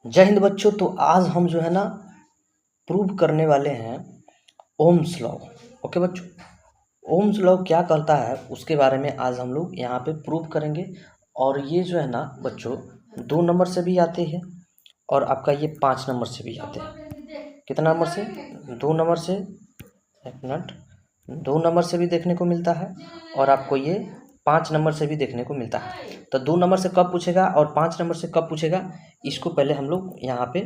जय हिंद बच्चों। तो आज हम जो है ना प्रूव करने वाले हैं ओम्स लॉ। ओके बच्चों, ओम्स लॉ क्या कहता है उसके बारे में आज हम लोग यहाँ पे प्रूव करेंगे। और ये जो है ना बच्चों 2 नंबर से भी आते हैं और आपका ये 5 नंबर से भी आते हैं। कितना नंबर से? 2 नंबर से। एक मिनट, 2 नंबर से भी देखने को मिलता है और आपको ये 5 नंबर से भी देखने को मिलता है। तो 2 नंबर से कब पूछेगा और 5 नंबर से कब पूछेगा, इसको पहले हम लोग यहाँ पे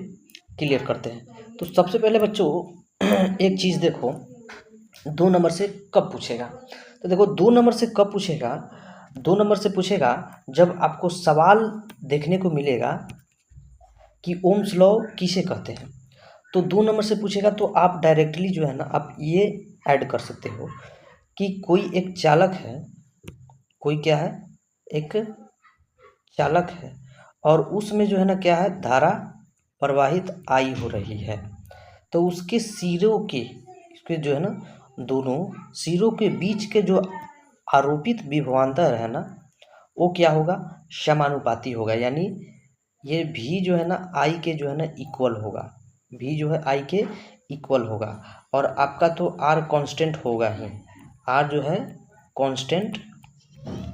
क्लियर करते हैं। तो सबसे पहले बच्चों एक चीज़ देखो, 2 नंबर से कब पूछेगा। तो देखो 2 नंबर से कब पूछेगा, 2 नंबर से पूछेगा जब आपको सवाल देखने को मिलेगा कि ओम्स लॉ किसे कहते हैं। तो 2 नंबर से पूछेगा तो आप डायरेक्टली जो है ना आप ये ऐड कर सकते हो कि कोई एक चालक है, कोई क्या है, एक चालक है और उसमें जो है ना क्या है, धारा प्रवाहित आई हो रही है। तो उसके सिरों के, इसके जो है ना दोनों सिरों के बीच के जो आरोपित विभवांतर है ना वो क्या होगा, समानुपाती होगा। यानी ये भी जो है ना आई के जो है ना इक्वल होगा, भी जो है आई के इक्वल होगा। और आपका तो आर कांस्टेंट होगा ही, आर जो है कांस्टेंट,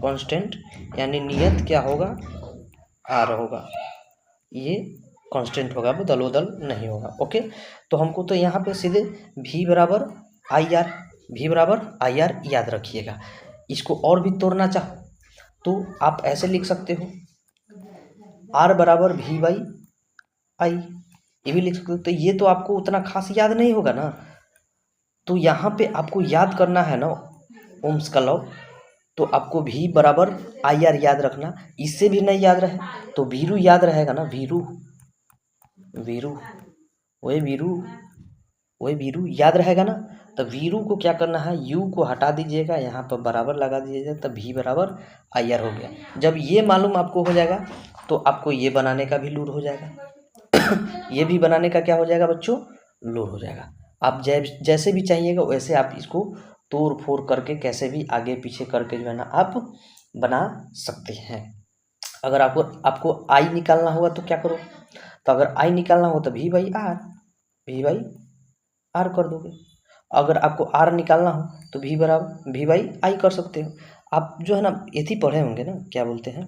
कांस्टेंट यानी नियत क्या होगा, आर होगा। ये कांस्टेंट होगा, बदल बदल नहीं होगा। ओके, तो हमको तो यहाँ पे सीधे भी बराबर आई आर, भी बराबर आई आर याद रखिएगा। इसको और भी तोड़ना चाहो तो आप ऐसे लिख सकते हो, आर बराबर भी बाई आई, ये भी लिख सकते हो। तो ये तो आपको उतना खास याद नहीं होगा ना, तो यहाँ पे आपको याद करना है ना ओम्स का लॉ। तो आपको भी बराबर आई आर याद रखना। इससे भी नहीं याद रहे तो वीरू याद रहेगा ना, वीरू, वीरू, वही वीरू, वही वीरू याद रहेगा ना। तो वीरू को क्या करना है, यू को हटा दीजिएगा, यहाँ पर बराबर लगा दीजिएगा, तब भी बराबर आई आर हो गया। जब ये मालूम आपको हो जाएगा तो आपको ये बनाने का भी लूर हो जाएगा ये भी बनाने का क्या हो जाएगा बच्चों, लूर हो जाएगा। आप जैसे भी चाहिएगा वैसे आप इसको तोड़ फोड़ करके कैसे भी आगे पीछे करके जो है ना आप बना सकते हैं। अगर आपको आपको आई निकालना होगा तो क्या करो, तो अगर आई निकालना हो तो भी बाई आर, भी बाई आर कर दोगे। अगर आपको आर निकालना हो तो भी बराबर भी बाई आई कर सकते हो। आप जो है ना यही पढ़े होंगे ना, क्या बोलते हैं,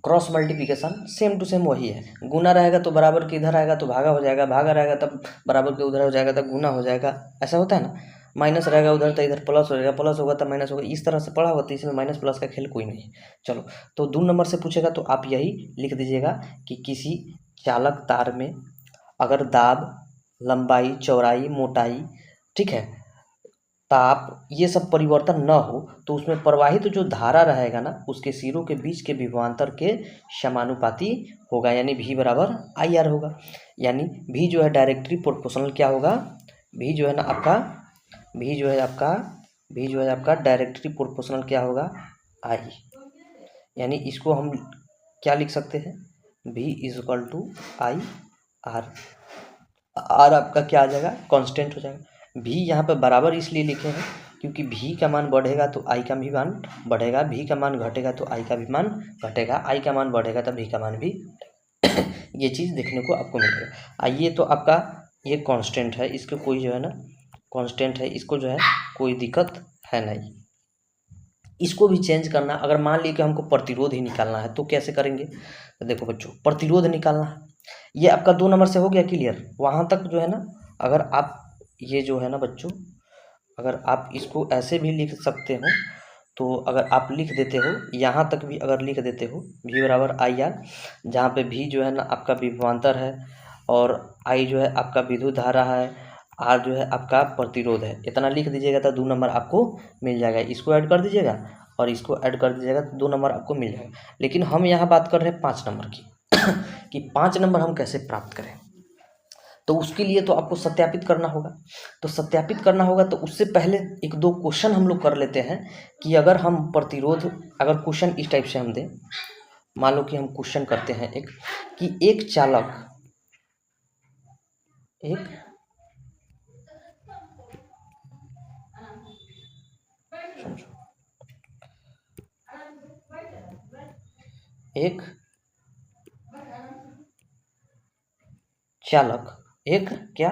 cross multiplication, same to same वही है। गुना रहेगा तो बराबर के इधर आएगा तो भागा हो जाएगा, भागा रहेगा तब बराबर के उधर हो जाएगा तब गुना हो जाएगा, ऐसा होता है ना। माइनस रहेगा उधर तो इधर प्लस हो जाएगा, प्लस होगा तो माइनस होगा, इस तरह से पढ़ा होगा। तो इसमें माइनस प्लस का खेल कोई नहीं है। चलो, तो 2 नंबर से पूछेगा तो आप यही लिख दीजिएगा कि किसी चालक तार में अगर दाब, लंबाई, चौड़ाई, मोटाई, ठीक है, ताप, ये सब परिवर्तन न हो तो उसमें प्रवाहित जो धारा रहेगा ना उसके सिरों के बीच के विभवांतर के समानुपाती होगा, यानी भी बराबर आई आर होगा। यानी भी जो है डायरेक्टली प्रोपोर्शनल क्या होगा, भी जो है ना आपका, भी जो है आपका, भी जो है आपका डायरेक्टली प्रोपोर्शनल क्या होगा, आई। यानी इसको हम क्या लिख सकते हैं, भी is equal to I R. R आपका क्या आ जाएगा, कांस्टेंट हो जाएगा। भी यहाँ पे बराबर इसलिए लिखे हैं क्योंकि भी का मान बढ़ेगा तो आई का भी मान बढ़ेगा, भी का मान घटेगा तो आई का भी मान घटेगा, आई का मान बढ़ेगा तो भी का मान भी ये चीज़ देखने को आपको मिलेगा। आइए, तो आपका ये कांस्टेंट है, इसको कोई जो है ना कांस्टेंट है, इसको जो है कोई दिक्कत है नहीं। इसको भी चेंज करना, अगर मान लीजिए कि हमको प्रतिरोध ही निकालना है तो कैसे करेंगे। तो देखो बच्चों, प्रतिरोध निकालना है, ये आपका 2 नंबर से हो गया क्लियर। वहाँ तक जो है ना, अगर आप ये जो है ना बच्चों, अगर आप इसको ऐसे भी लिख सकते हो, तो अगर आप लिख देते हो यहाँ तक भी, अगर लिख देते हो भी बराबर आई आर, जहाँ पे भी जो है ना आपका विभवांतर है और आई जो है आपका विद्युत धारा है, आर जो है आपका प्रतिरोध है, इतना लिख दीजिएगा तो 2 नंबर आपको मिल जाएगा। इसको ऐड कर दीजिएगा और इसको ऐड कर दीजिएगा तो 2 नंबर आपको मिल जाएगा। लेकिन हम यहाँ बात कर रहे हैं 5 नंबर की कि 5 नंबर हम कैसे प्राप्त करें। तो उसके लिए तो आपको सत्यापित करना होगा। तो सत्यापित करना होगा तो उससे पहले 1-2 क्वेश्चन हम लोग कर लेते हैं कि अगर हम प्रतिरोध, अगर क्वेश्चन इस टाइप से हम दें, मान लो कि हम क्वेश्चन करते हैं एक, कि एक चालक, एक चालक, एक क्या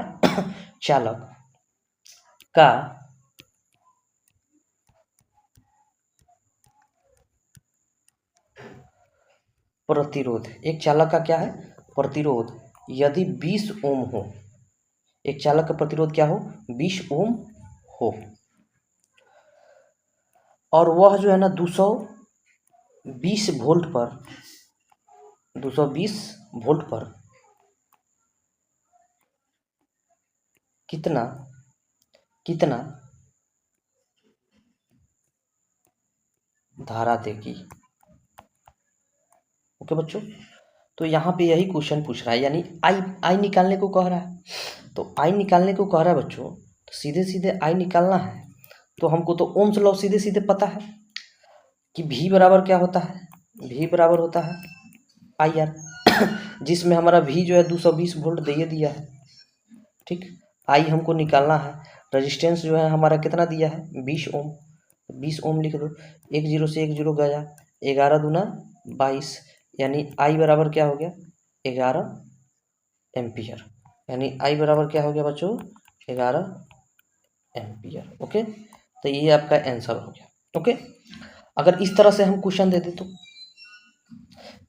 चालक का प्रतिरोध, एक चालक का क्या है प्रतिरोध, यदि 20 ओम हो, एक चालक का प्रतिरोध क्या हो 20 ओम हो, और वह जो है ना 220 वोल्ट पर 220 वोल्ट पर कितना कितना धारा देगी। ओके बच्चों, तो यहाँ पे यही क्वेश्चन पूछ रहा है, यानी आई निकालने को कह रहा है। तो आई निकालने को कह रहा है बच्चों, तो सीधे सीधे आई निकालना है, तो हमको तो ओम्स लॉ सीधे सीधे पता है कि V बराबर क्या होता है, V बराबर होता है आई आर, जिसमें हमारा V जो है 220 वोल्ट दे दिया है। ठीक, आई हमको निकालना है, रेजिस्टेंस जो है हमारा कितना दिया है 20 ओम, 20 ओम लिख दो, 1 0 से 1 0 गया, 11 दूना 22, यानी आई बराबर क्या हो गया 11 एम्पियर, यानी आई बराबर क्या हो गया बच्चों 11 एम्पियर। ओके, तो ये आपका आंसर हो गया। ओके, अगर इस तरह से हम क्वेश्चन दे दे तो,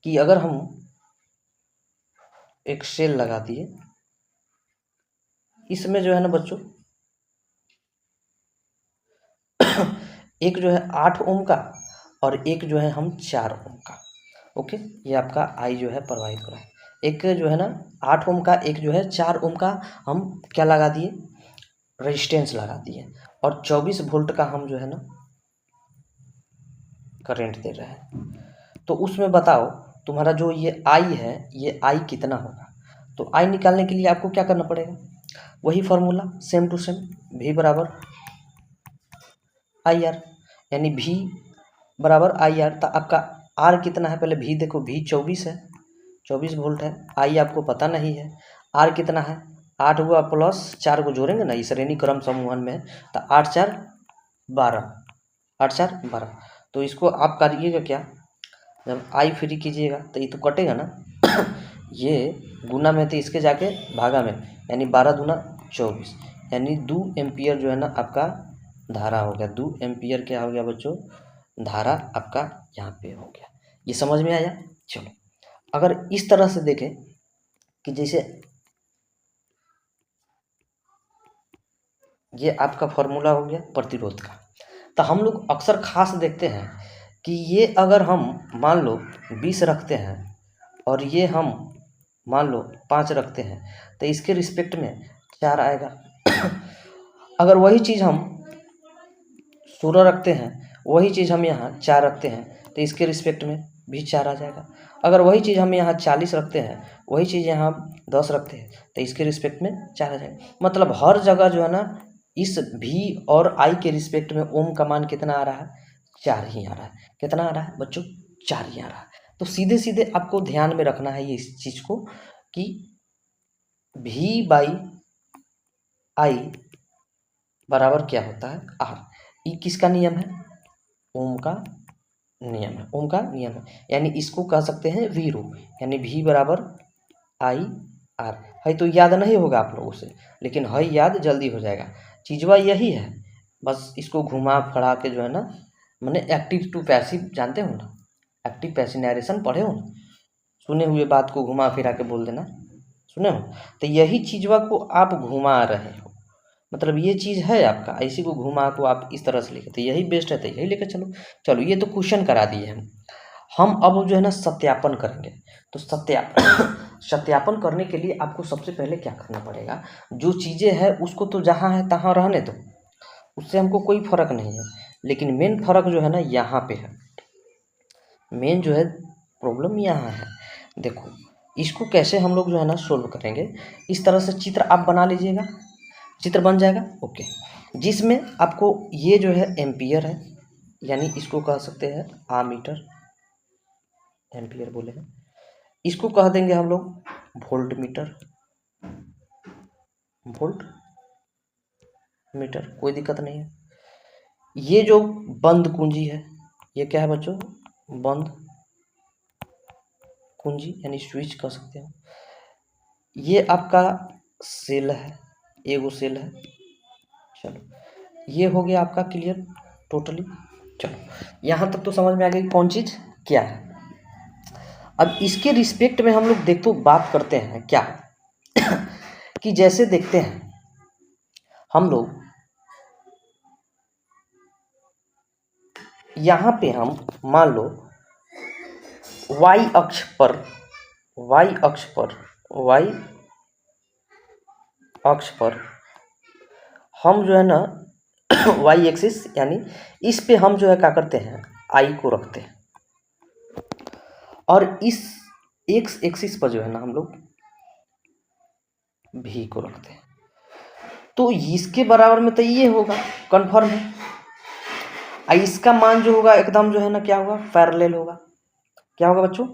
कि अगर हम एक सेल लगा दिए, इसमें जो है ना बच्चों एक जो है 8 ओम का और एक जो है हम 4 ओम का। ओके, ये आपका आई जो है प्रोवाइड करा है, एक जो है ना 8 ओम का, एक जो है 4 ओम का, हम क्या लगा दिए रेजिस्टेंस लगा दिए, और 24 वोल्ट का हम जो है ना करंट दे रहे हैं। तो उसमें बताओ तुम्हारा जो ये आई है, ये आई कितना होगा। तो आई निकालने के लिए आपको क्या करना पड़ेगा, वही formula same to same, V बराबर आई आर, यानी V बराबर आई आर। तो आपका आर कितना है, पहले V देखो, V 24 है, 24 वोल्ट है, आई आपको पता नहीं है, आर कितना है 8 हुआ प्लस 4 को जोड़ेंगे ना, इस श्रेणी क्रम समूहन में, तो 8 4 12, 8 4 12। तो इसको आप करिएगा क्या, जब आई फ्री कीजिएगा तो ये तो कटेगा ना ये गुना में तो इसके जाके भागा में, यानी 12 दूना 24, यानी 2 एम्पियर जो है ना आपका धारा हो गया, 2 एम्पियर क्या हो गया बच्चों धारा आपका यहाँ पे हो गया। ये समझ में आया। चलो, अगर इस तरह से देखें कि जैसे ये आपका फॉर्मूला हो गया प्रतिरोध का, तो हम लोग अक्सर खास देखते हैं कि ये अगर हम मान लो 20 रखते हैं और ये हम मान लो 5 रखते हैं, तो इसके रिस्पेक्ट में 4 आएगा अगर वही चीज़ हम 16 रखते हैं, वही चीज़ हम यहाँ 4 रखते हैं, तो इसके रिस्पेक्ट में भी 4 आ जाएगा। अगर वही चीज़ हम यहाँ 40 रखते हैं, वही चीज़ यहाँ 10 रखते हैं, तो इसके रिस्पेक्ट में 4 आ जाएगा। मतलब हर जगह जो है ना इस V और I के रिस्पेक्ट में ओम का मान कितना आ रहा है 4 ही आ रहा है। कितना आ रहा है बच्चों 4 ही आ रहा है। तो सीधे सीधे आपको ध्यान में रखना है ये इस चीज़ को कि V बाई आई बराबर क्या होता है R। ये किसका नियम है, ओम का नियम है, ओम का नियम है, यानी इसको कह सकते हैं V रो, यानी V बराबर आई आर है। तो याद नहीं होगा आप लोगों से, लेकिन है याद जल्दी हो जाएगा। चीज़वा यही है, बस इसको घुमा फड़ा के जो है ना, मैंने एक्टिव टू पैसिव जानते हो ना, एक्टिव पैसिव नरेशन पढ़े हो ना, सुने हुए बात को घुमा फिरा के बोल देना, सुने हो। तो यही चीज़वा को आप घुमा रहे हो, मतलब ये चीज़ है आपका, इसी को घुमा को आप इस तरह से लिखे, तो यही बेस्ट है, तो यही लेकर चलो। चलो, ये तो क्वेश्चन करा दिए हम अब जो है ना सत्यापन करेंगे। तो सत्यापन करने के लिए आपको सबसे पहले क्या करना पड़ेगा, जो चीज़ें हैं उसको तो जहाँ है तहाँ रहने दो, उससे हमको कोई फर्क नहीं है, लेकिन मेन फर्क जो है ना यहाँ पे है, मेन जो है प्रॉब्लम यहाँ है। देखो, इसको कैसे हम लोग जो है ना सोल्व करेंगे, इस तरह से चित्र आप बना लीजिएगा, चित्र बन जाएगा। ओके, जिसमें आपको ये जो है एम्पियर है, यानी इसको कह सकते हैं आमीटर, एम्पियर बोले हैं, इसको कह देंगे हम लोग वोल्ट मीटर, वोल्ट मीटर, कोई दिक्कत नहीं है। ये जो बंद कुंजी है, ये क्या है बच्चों बंद कुंजी, यानी स्विच कह सकते हैं। ये आपका सेल है, एगो सेल है। चलो ये हो गया आपका क्लियर टोटली। चलो यहाँ तक तो समझ में आ गई कौन चीज़ क्या है। अब इसके रिस्पेक्ट में हम लोग देखो बात करते हैं क्या कि जैसे देखते हैं हम लोग यहाँ पे हम मान लो y अक्ष पर हम जो है ना y एक्सिस यानी इस पे हम जो है क्या करते हैं i को रखते हैं, और इस x एक्सिस पर जो है ना हम लोग v को रखते हैं। तो इसके बराबर में तो ये होगा, कन्फर्म है। इसका मान जो होगा एकदम जो है ना क्या होगा, पैरेलल होगा। क्या होगा बच्चों,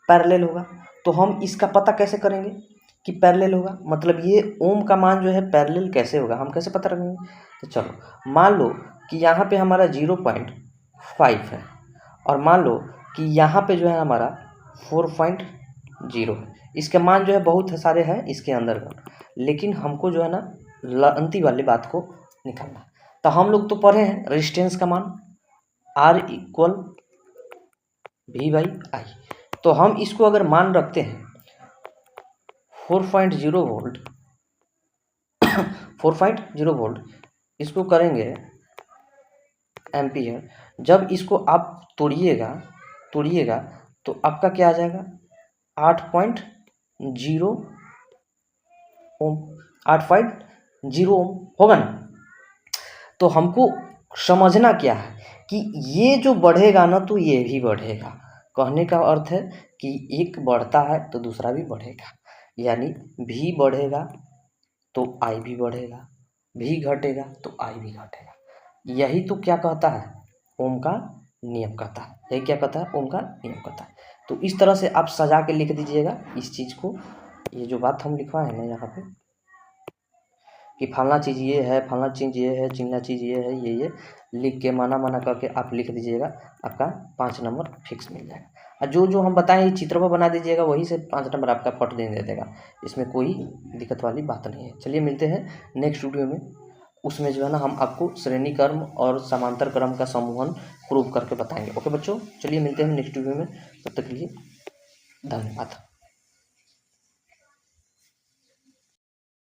पैरेलल होगा। तो हम इसका पता कैसे करेंगे कि पैरेलल होगा, मतलब ये ओम का मान जो है पैरेलल कैसे होगा, हम कैसे पता करेंगे। तो चलो मान लो कि यहाँ पे हमारा 0.5 है, और मान लो कि यहाँ पे जो है हमारा 4.0 है। इसके मान जो है बहुत सारे हैं इसके अंदर का, लेकिन हमको जो है ना अंतिम वाली बात को निकालना। तो हम लोग तो पढ़े हैं रेजिस्टेंस का मान R इक्वल V/I। तो हम इसको अगर मान रखते हैं 4.0 वोल्ट 4.0 वोल्ट, इसको करेंगे एम्पियर। जब इसको आप तोड़िएगा तो आपका क्या आ जाएगा 8.0 ओम, 8.0 ओम होगा ना। तो हमको समझना क्या है कि ये जो बढ़ेगा ना तो ये भी बढ़ेगा। कहने का अर्थ है कि एक बढ़ता है तो दूसरा भी बढ़ेगा, यानी भी बढ़ेगा तो आई भी बढ़ेगा, भी घटेगा तो आई भी घटेगा। यही तो क्या कहता है, ओम का नियम कहता है। यही क्या कहता है, ओम का नियम कहता है। तो इस तरह से आप सजा के लिख दीजिएगा इस चीज़ को। ये जो बात हम लिखवाए हैं ना यहाँ पे कि फलना चीज़ ये है, फलना चीज़ ये है, चिल्ला चीज़ ये है, ये लिख के माना करके आप लिख दीजिएगा, आपका 5 नंबर फिक्स मिल जाएगा। और जो जो हम बताएं चित्र पर बना दीजिएगा, वही से 5 नंबर आपका फट दे देगा। इसमें कोई दिक्कत वाली बात नहीं है। चलिए मिलते हैं नेक्स्ट वीडियो में, उसमें जो है ना हम आपको श्रेणी क्रम और समांतर क्रम का समूहन प्रूव करके बताएंगे। ओके बच्चों, चलिए मिलते हैं नेक्स्ट वीडियो में, तब तक के लिए धन्यवाद।